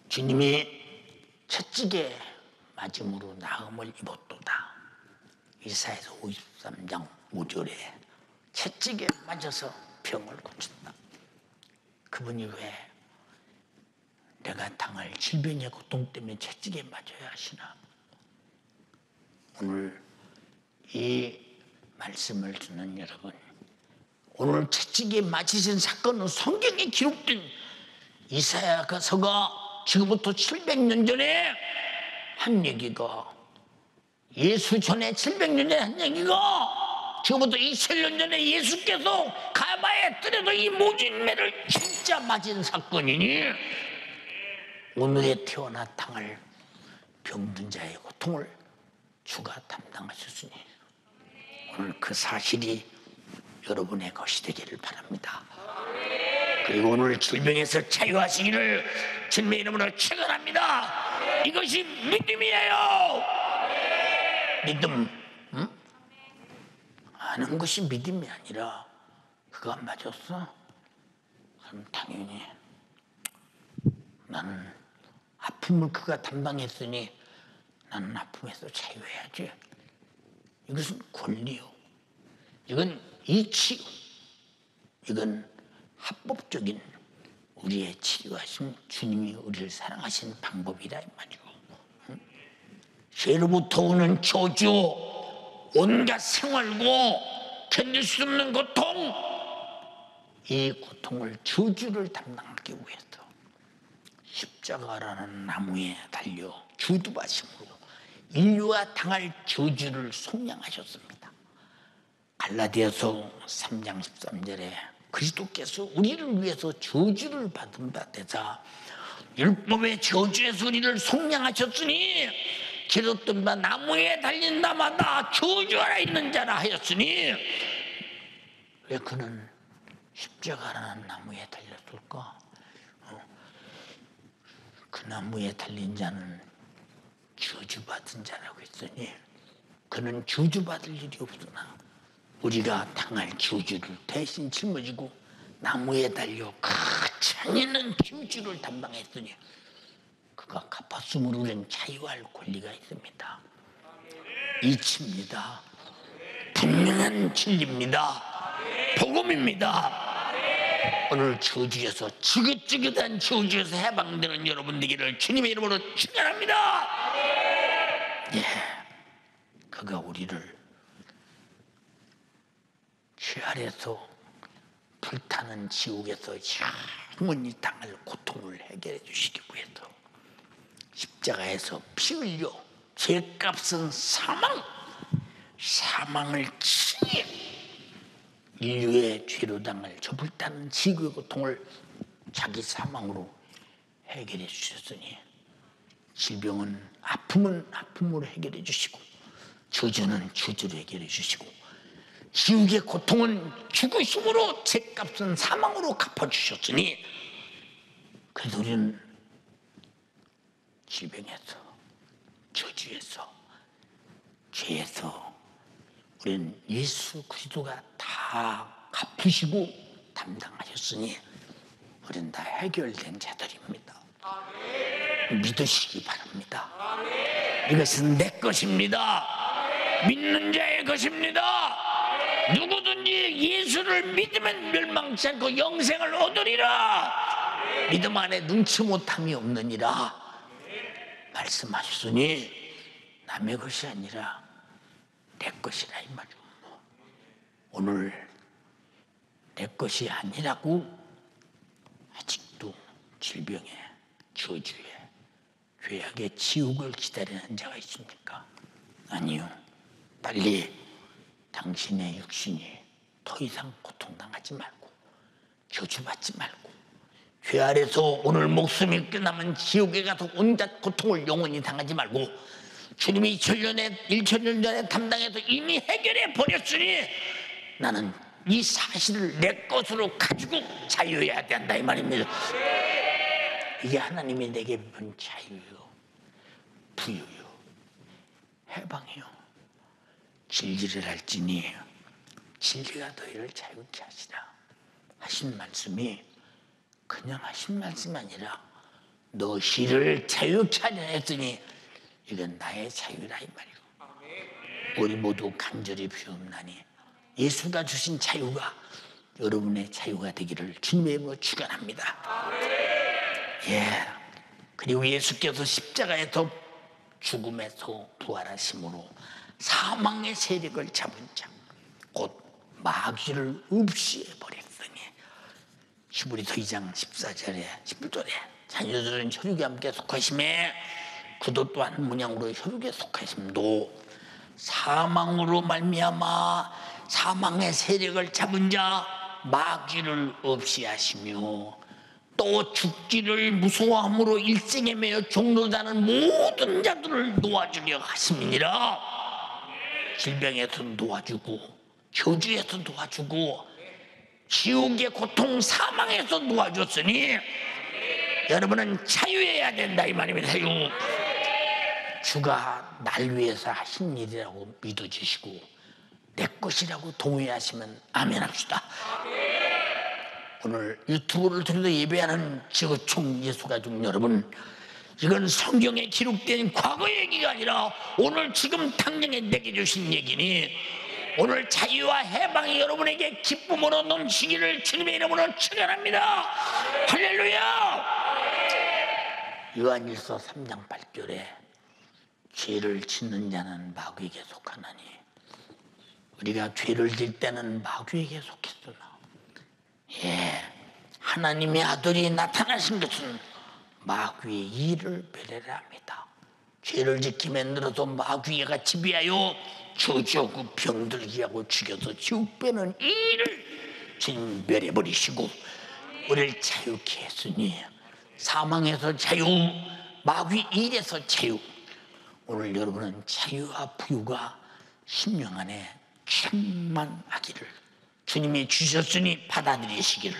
주님이 채찍에 맞음으로 나음을 입었도다. 이사야서 53장 5절에 채찍에 맞아서 병을 고친다. 그분이 왜 내가 당할 질병의 고통 때문에 채찍에 맞아야 하시나? 오늘 이 말씀을 듣는 여러분, 오늘 채찍에 맞으신 사건은 성경에 기록된 이사야서가 지금부터 700년 전에 한 얘기가, 예수 전에 700년 전에 한 얘기가 지금부터 2000년 전에 예수께서 가바에 뜰에도 이 모진매를 진짜 맞은 사건이니 오늘에 태어나 당할 병든 자의 고통을 주가 담당하셨으니 오늘 그 사실이 여러분의 것이 되기를 바랍니다. 그리고 오늘 질병에서 자유하시기를 주님의 이름으로 축원합니다. 이것이 믿음이에요. 믿음, 아는 것이 믿음이 아니라 그거 안 맞았어? 그럼 당연히 나는 아픔을 그가 담당했으니 나는 아픔에서 자유해야지. 이것은 권리요. 이건 이치요. 이건 합법적인 우리의 치료하신 주님이 우리를 사랑하시는 방법이라 이 말이고. 죄로부터 오는 저주, 온갖 생활고 견딜 수 없는 고통, 이 고통을 저주를 담당하기 위해서 십자가라는 나무에 달려 주두바심으로 인류가 당할 저주를 속량하셨습니다. 갈라디아서 3장 13절에 그리스도께서 우리를 위해서 저주를 받은 바 되사 율법의 저주에서 우리를 속량하셨으니 기록된 바 나무에 달린 나마다 저주하라 있는 자라 하였으니, 왜 그는 십자가라는 나무에 달렸을까? 그 나무에 달린 자는 저주받은 자라고 했으니 그는 저주받을 일이 없으나 우리가 당할 저주를 대신 짊어지고 나무에 달려 가장 있는 저주를 담당했으니 그가 갚았으므로 우리는 자유할 권리가 있습니다. 이치입니다. 분명한 진리입니다. 복음입니다. 오늘 저주에서 지긋지긋한 저주에서 해방되는 여러분 되기를 주님의 이름으로 축원합니다. 예, 그가 우리를 죄 아래서 불타는 지옥에서 영원히 당할 고통을 해결해 주시기 위해서 십자가에서 피 흘려 죄값은 사망을 친히 인류의 죄로 당할 저 불타는 지구의 고통을 자기 사망으로 해결해 주셨으니 질병은 아픔은 아픔으로 해결해 주시고 저주는 저주로 해결해 주시고 지옥의 고통은 죽으심으로 죄값은 사망으로 갚아주셨으니 그래서 우리는 질병에서 저주에서 죄에서 우리는 예수 그리스도가 다 갚으시고 담당하셨으니 우리는 다 해결된 자들입니다. 믿으시기 바랍니다. 이것은 내 것입니다. 믿는 자의 것입니다. 누구든지 예수를 믿으면 멸망치 않고 영생을 얻으리라. 믿음 안에 눈치 못함이 없느니라 말씀하셨으니 남의 것이 아니라 내 것이라 이 말이오. 오늘 내 것이 아니라고 아직도 질병에 저주에 죄악의 지옥을 기다리는 자가 있습니까? 아니요. 빨리 당신의 육신이 더 이상 고통당하지 말고 저주받지 말고 죄 아래서 오늘 목숨이 끝나면 지옥에 가서 온갖 고통을 영원히 당하지 말고 주님이 1,000년 전에 담당해서 이미 해결해 버렸으니 나는 이 사실을 내 것으로 가지고 자유해야 된다 이 말입니다. 이게 하나님이 내게 준 자유요, 부유요, 해방이요. 진리를 할지니 진리가 너희를 자유케 하시라 하신 말씀이 그냥 하신 말씀이 아니라 너희를 자유케 하려 했으니 이건 나의 자유라 이 말이고, 우리 모두 간절히 비옵나니 예수가 주신 자유가 여러분의 자유가 되기를 주님의 이름으로 축원합니다. 예. 그리고 예수께서 십자가에서 죽음에서 부활하심으로 사망의 세력을 잡은 자, 곧 마귀를 없이해버렸으니, 히브리서 2장 14절에 11절에 자녀들은 혈육에 함께 속하심에 그도 또한 문양으로 혈육에 속하심도 사망으로 말미암아 사망의 세력을 잡은 자 마귀를 없이 하시며 또 죽기를 무서워함으로 일생에 매여 종로다는 모든 자들을 놓아주려 하심이니라. 질병에서 놓아주고 저주에서 놓아주고 지옥의 고통 사망에서 놓아줬으니 여러분은 자유해야 된다 이 말입니다. 자유. 주가 날 위해서 하신 일이라고 믿어주시고 내 것이라고 동의하시면 아멘 합시다. 오늘 유튜브를 통해서 예배하는 지구촌 예수가족 여러분, 이건 성경에 기록된 과거 얘기가 아니라 오늘 지금 당장에 내게 주신 얘기니 오늘 자유와 해방이 여러분에게 기쁨으로 넘치기를 주님의 이름으로 축원합니다. 할렐루야. 요한일서 3장 8절에 죄를 짓는 자는 마귀에게 속하나니, 우리가 죄를 질 때는 마귀에게 속했으나 예, 하나님의 아들이 나타나신 것은 마귀의 일을 배려라 합니다. 죄를 지킴에 늘어서 마귀가 지배하여 저주하고 병들게 하고 죽여서 지옥 빼는 일을 주님 멸해버리시고 우리를 자유케 했으니 사망에서 자유, 마귀 일에서 자유. 오늘 여러분은 자유와 부유가 심령 안에 충만하기를 주님이 주셨으니 받아들이시기를,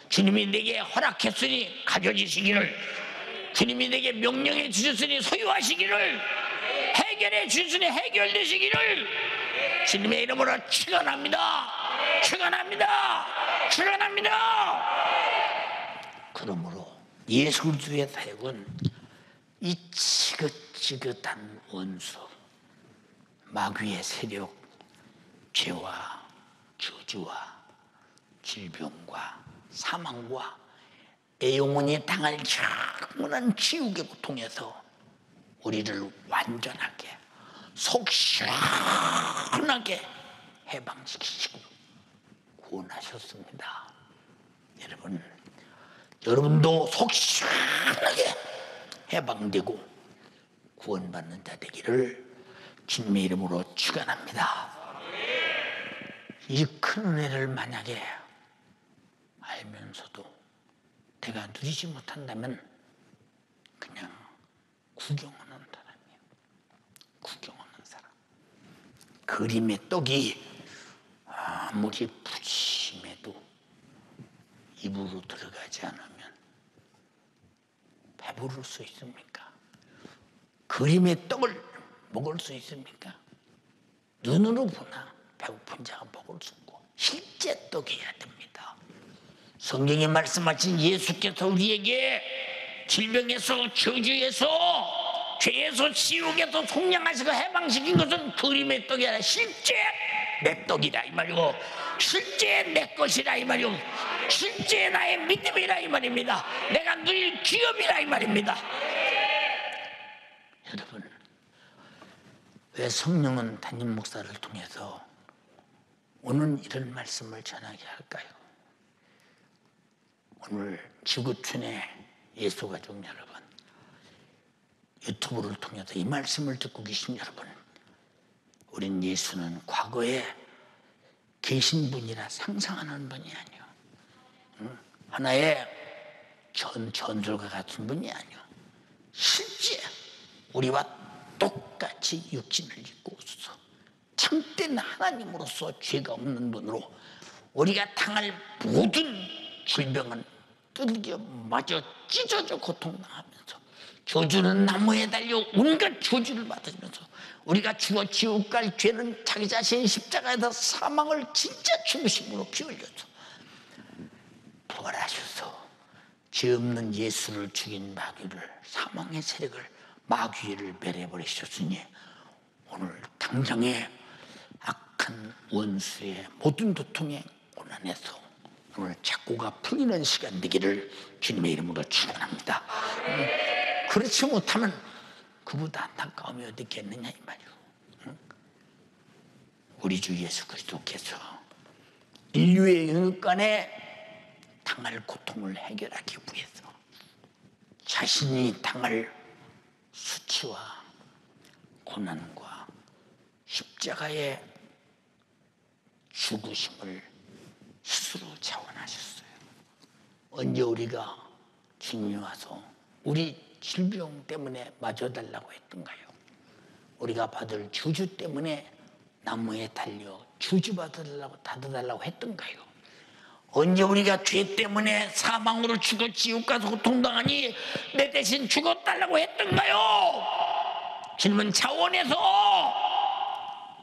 주님이 내게 허락했으니 가져지시기를, 주님이 내게 명령해 주셨으니 소유하시기를, 해결해 주셨으니 해결되시기를 주님의 이름으로 축원합니다. 축원합니다. 축원합니다. 그러므로 예수 그리스도의 사역은 이 지긋지긋한 원수 마귀의 세력, 죄와 저주와 질병과 사망과 영혼이 당할 영원한 지옥의 고통에서 우리를 완전하게 속 시원하게 해방시키시고 구원하셨습니다. 여러분도 속 시원하게 해방되고 구원받는 자 되기를 주님의 이름으로 축원합니다. 이 큰 은혜를 만약에 알면서도 내가 누리지 못한다면 그냥 구경하는 사람이에요. 구경하는 사람. 그림의 떡이 아무리 푸짐해도 입으로 들어가지 않으면 배부를 수 있습니까? 그림의 떡을 먹을 수 있습니까? 눈으로 보나 배고픈 자가 먹을 수 없고 실제 떡이어야 됩니다. 성경에 말씀하신 예수께서 우리에게 질병에서 저주에서 죄에서 지옥에서 속량하시고 해방시킨 것은 그림의 떡이 아니라 실제 내 떡이라 이 말이고, 실제 내 것이라 이 말이고, 실제 나의 믿음이라 이 말입니다. 내가 누릴 기업이라 이 말입니다. 여러분, 왜 성령은 담임 목사를 통해서 오늘 이런 말씀을 전하게 할까요? 오늘 지구촌의 예수가족 여러분, 유튜브를 통해서 이 말씀을 듣고 계신 여러분, 우린 예수는 과거에 계신 분이라 상상하는 분이 아니요, 하나의 전설과 같은 분이 아니요, 실제 우리와 똑같이 육신을 입고 오셔서 참된 하나님으로서 죄가 없는 분으로 우리가 당할 모든 질병은 뜯겨 맞아 찢어져 고통당하면서 저주는 나무에 달려 온갖 저주를 받으면서 우리가 죽어 지옥 갈 죄는 자기 자신 십자가에서 사망을 진짜 죽으심으로 피 흘려서 부활하셔서 죄 없는 예수를 죽인 마귀를, 사망의 세력을, 마귀를 멸해버리셨으니 오늘 당장에 악한 원수의 모든 고통의 고난에서 오늘 착고가 풀리는 시간 되기를 주님의 이름으로 축원합니다. 그렇지 못하면 그보다 안타까움이 어디 있겠느냐 이 말이오. 우리 주 예수 그리스도께서 인류의 영육간에 당할 고통을 해결하기 위해서 자신이 당할 수치와 고난과 십자가의 죽으심을 스스로 자원하셨어요. 언제 우리가 주님이 와서 우리 질병 때문에 맞아달라고 했던가요? 우리가 받을 주주 때문에 나무에 달려 주주 받아달라고 했던가요? 언제 우리가 죄 때문에 사망으로 죽어 지옥 가서 고통당하니 내 대신 죽어달라고 했던가요? 주님은 자원해서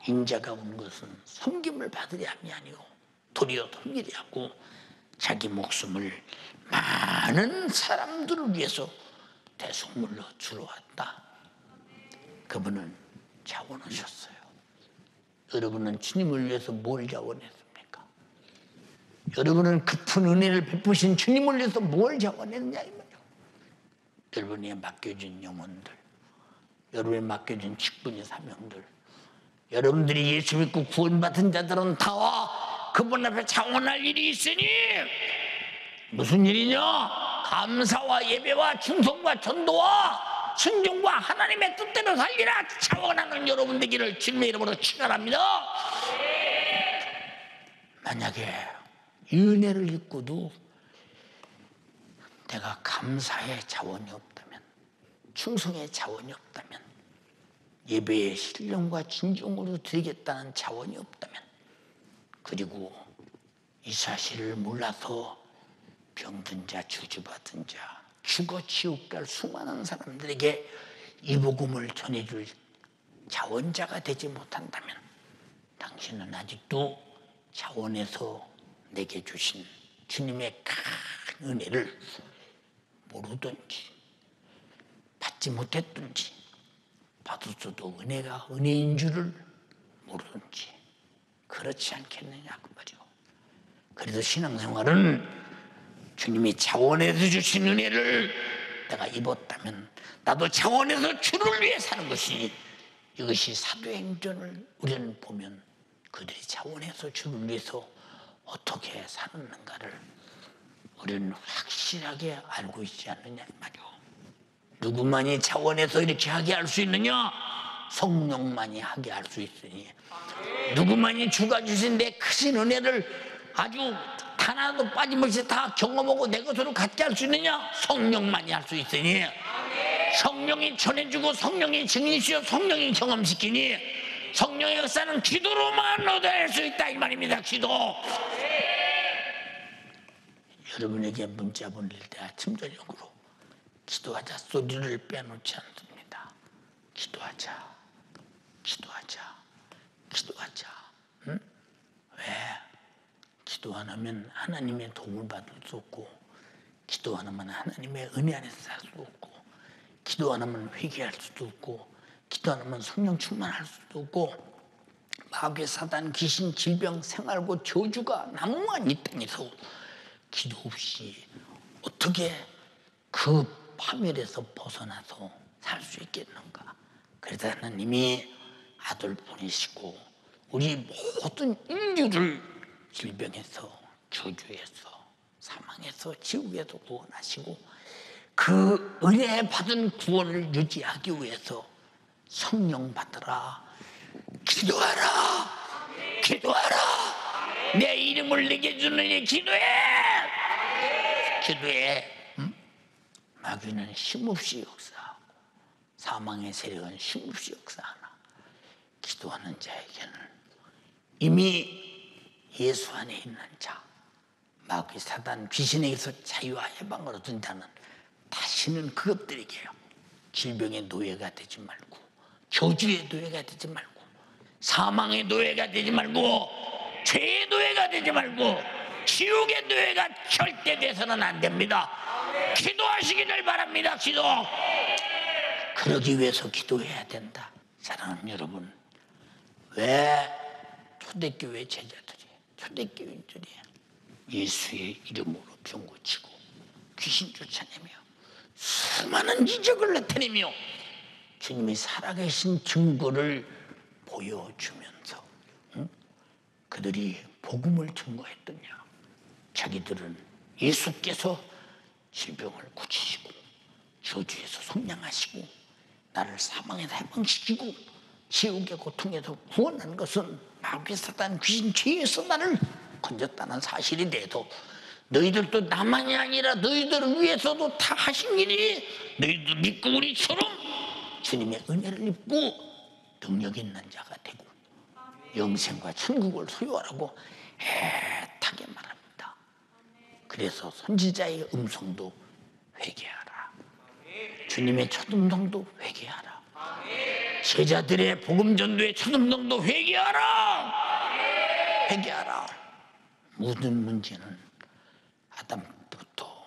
인자가 온 것은 섬김을 받으려 함이 아니오 도리어 섬기려 하고 자기 목숨을 많은 사람들을 위해서 대속물로 주러 왔다. 그분은 자원하셨어요. 여러분은 주님을 위해서 뭘 자원했습니까? 여러분은 깊은 은혜를 베푸신 주님을 위해서 뭘 자원했느냐 이 말이에요. 여러분이 맡겨진 영혼들, 여러분이 맡겨진 직분의 사명들, 여러분들이 예수 믿고 구원받은 자들은 다 그분 앞에 자원할 일이 있으니 무슨 일이냐? 감사와 예배와 충성과 전도와 순종과 하나님의 뜻대로 살리라 자원하는 여러분 되기를 주님의 이름으로 축원합니다. 만약에 은혜를 입고도 내가 감사의 자원이 없다면, 충성의 자원이 없다면, 예배의 신령과 진정으로 드리겠다는 자원이 없다면, 그리고 이 사실을 몰라서 병든 자, 주주받은 자, 죽어 지옥 갈 수많은 사람들에게 이 복음을 전해줄 자원자가 되지 못한다면 당신은 아직도 자원에서 내게 주신 주님의 큰 은혜를 모르든지 받지 못했든지 받았어도 은혜가 은혜인 줄을 모르든지 그렇지 않겠느냐 그 말이요. 그래서 신앙생활은 주님이 자원해서 주신 은혜를 내가 입었다면 나도 자원해서 주를 위해 사는 것이 이것이 사도행전을 우리는 보면 그들이 자원해서 주를 위해서 어떻게 사는가를 우리는 확실하게 알고 있지 않느냐 말이오. 누구만이 자원해서 이렇게 하게 할 수 있느냐? 성령만이 하게 할 수 있으니 누구만이 주가 주신 내 크신 은혜를 아주 하나도 빠짐없이 다 경험하고 내 것으로 갖게 할 수 있느냐? 성령만이 할 수 있으니 성령이 전해주고 성령이 증인시켜 성령이 경험시키니 성령의 역사는 기도로만 얻어낼 수 있다 이 말입니다. 기도. 여러분에게 문자 보낼 때 아침 저녁으로 기도하자 소리를 빼놓지 않습니다. 기도하자, 기도하자, 기도하자. 응? 왜? 기도 안 하면 하나님의 도움을 받을 수 없고, 기도 안 하면 하나님의 은혜 안에서 살 수 없고, 기도 안 하면 회개할 수도 없고, 기도 안 하면 성령 충만할 수도 없고, 마귀, 사단, 귀신, 질병, 생활고 저주가 난무한 이 땅에서 기도 없이 어떻게 그 파멸에서 벗어나서 살 수 있겠는가? 그래서 하나님이 아들 보내시고 우리 모든 인류를 질병에서, 저주에서, 사망에서, 지옥에서 구원하시고 그 은혜 받은 구원을 유지하기 위해서 성령 받으라, 기도하라, 기도하라, 내 이름을 내게 주느니 기도해, 기도해. 응? 마귀는 힘없이 역사하고 사망의 세력은 힘없이 역사하나 기도하는 자에게는 이미 예수 안에 있는 자, 마귀, 사단, 귀신에게서 자유와 해방을 얻은 자는 다시는 그것들에게 질병의 노예가 되지 말고, 저주의 노예가 되지 말고, 사망의 노예가 되지 말고, 죄의 노예가 되지 말고 지옥의 노예가 절대 돼서는 안 됩니다. 기도하시기를 바랍니다. 기도. 그러기 위해서 기도해야 된다. 사랑하는 여러분, 왜 초대교회 제자들이, 초대교인들이 예수의 이름으로 병 고치고 귀신 쫓아내며 수많은 기적을 나타내며 주님이 살아계신 증거를 보여주면서 그들이 복음을 증거했더냐? 자기들은 예수께서 질병을 고치시고 저주에서 속량하시고 나를 사망에서 해방시키고 지옥의 고통에서 구원한 것은 마귀 사단 귀신 죄에서 나를 건졌다는 사실이 돼도 너희들도 나만이 아니라 너희들을 위해서도 다 하신 일이 너희도 믿고 우리처럼 주님의 은혜를 입고 능력 있는 자가 되고 영생과 천국을 소유하라고 애타게 말합니다. 그래서 선지자의 음성도 회개하라. 주님의 첫 음성도 회개하라. 제자들의 복음 전도의 첫 음성도 회개하라. 회개하라. 모든 문제는 아담부터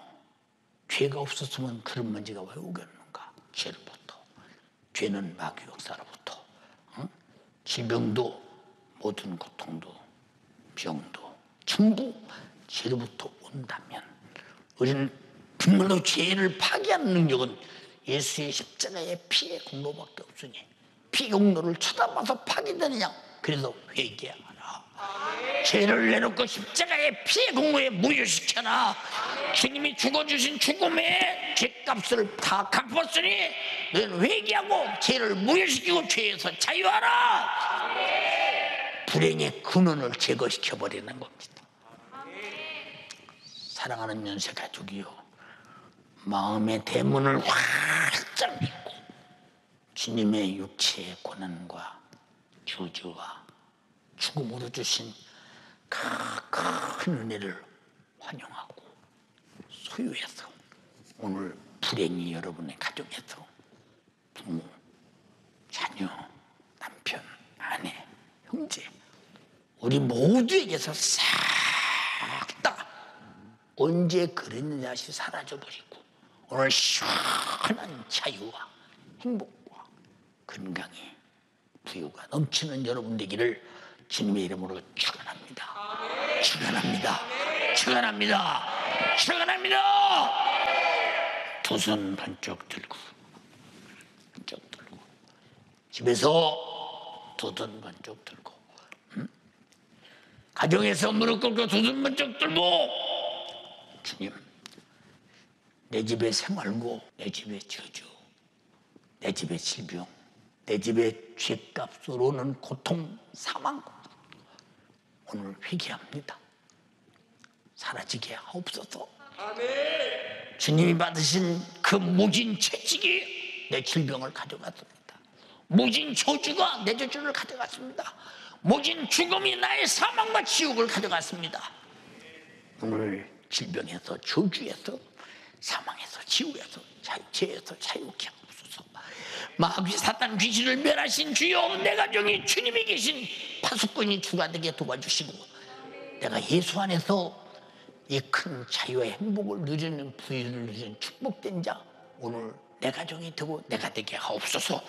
죄가 없었으면 그런 문제가 왜 오겠는가? 죄로부터. 죄는 마귀 역사로부터. 질병도 모든 고통도 병도 전부 죄로부터 온다면 우리는 정말로 죄를 파괴하는 능력은 예수의 십자가의 피의 공로밖에 없으니 피 공로를 쳐다봐서 파괴되느냐? 그래서 회개하라. 죄를 내놓고 십자가의 피의 공로에 무효시켜라. 주님이 죽어주신 죽음의 죄값을 다 갚았으니 너희는 회개하고 죄를 무효시키고 죄에서 자유하라. 불행의 근원을 제거시켜버리는 겁니다. 사랑하는 연세 가족이요, 마음의 대문을 활짝 열고 주님의 육체의 고난과 저주와 죽음으로 주신 큰 은혜를 환영하고 소유해서 오늘 불행이 여러분의 가정에서 부모, 자녀, 남편, 아내, 형제 우리 모두에게서 싹 다 언제 그랬느냐 하시 사라져버리고 오늘 시원한 자유와 행복과 건강의 부유가 넘치는 여러분 되기를 주님의 이름으로 축원합니다. 축원합니다. 축원합니다. 축원합니다. 두 손 번쩍 들고 집에서 두 손 번쩍 들고 가정에서 무릎 꿇고 두 손 번쩍 들고 주님, 내 집의 생활고 내 집의 저주, 내 집의 질병, 내 집의 죄값으로 오는 고통, 사망 오늘 회개합니다. 사라지게 하옵소서. 아멘. 주님이 받으신 그 모진 채찍이 내 질병을 가져갔습니다. 모진 저주가 내 저주를 가져갔습니다. 모진 죽음이 나의 사망과 지옥을 가져갔습니다. 오늘 질병에서 저주에서 사망에서 지옥에서 죄에서 자유케 하옵소서. 마귀 사단 귀신을 멸하신 주여, 내 가정이 주님이 계신 파수꾼이 주가 되게 도와주시고 내가 예수 안에서 이 큰 자유와 행복을 누리는 부유를 누리는 축복된 자 오늘 내 가정이 되고 내가 되게 하옵소서.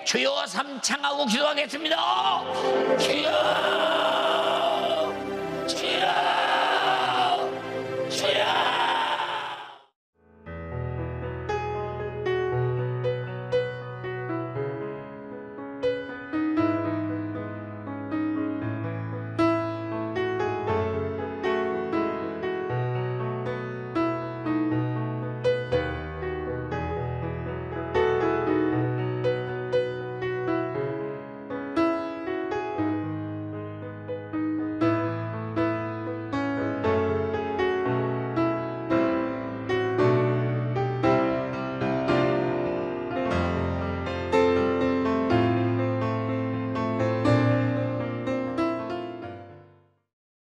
주여 삼창하고 기도하겠습니다. 주여.